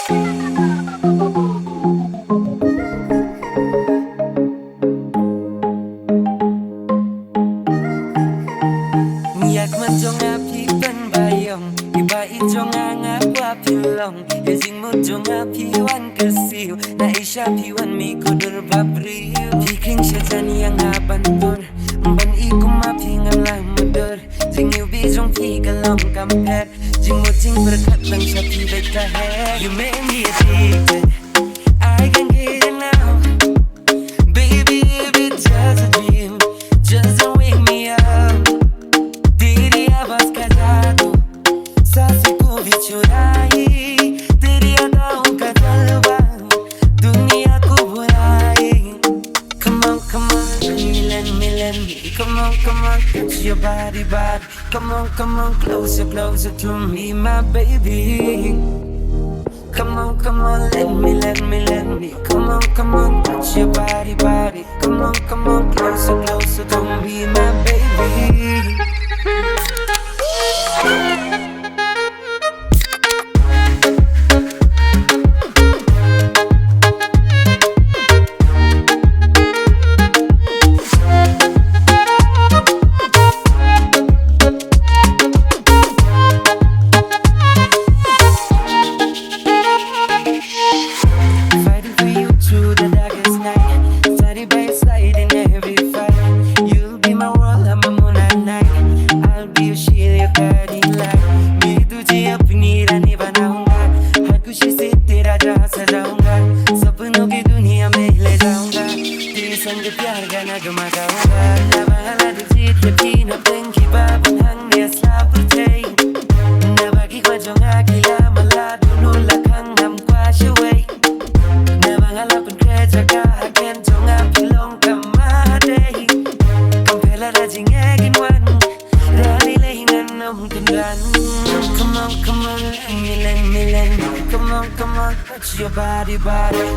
อยากมันจงอาพี่เป็นใบยงที่ใบจงอางาว่าพี่ลงอย่าจริงมุดจงอาพี่วันกระสิวน่าอิจฉาพี่วันมีกูเดินแบบริ้วพี่คลิ้งเชื่อใจนี่ยังหาบันตุนบันอีกูมาพี่งันลายมาเดินจริงอยู่พี่จงพี่ก็ลองกำแพงจริงมุดจริงประคัดตั้งชาพี่ได้กระแหง You make me addicted I can't get enough Baby if it's just a dream Just don't wake me up Diría vas callado Sabe को भी चुराई तेरी अदाओं का जलवा दुनिया को बुलाई Come on, come on, let me Come on, come on, touch your body Come on, closer, closer to me, my baby Come on, let me Come on, touch your body Come on, closer, closer to me, my baby Fighting for you through the darkest night Side by side in every fight You'll be my world, I'm a moon at night I'll be your shield, your guiding light मैं तुझे अपनी रानी बनाऊंगा हर खुशी से तेरा जहां सजाऊंगा सपनों की दुनिया में ले जाऊंगा तेरे संग प्यार का नगमा गाऊंगा Nabahala di jit na pengki babon hang ne slap tay Nabagi kwa jonga kila malado nula kang nam kwa shuway Nabahala pun kerja kahaken jonga pilong kamade Kampela rajing egin wan Rali lehinan nam kendan Come on, let me Come on, touch your body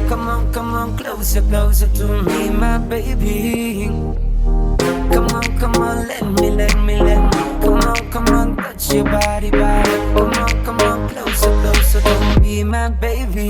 Come on, closer, closer to me, my baby Come on, let me Come on, touch your body Come on, closer, closer to me, my baby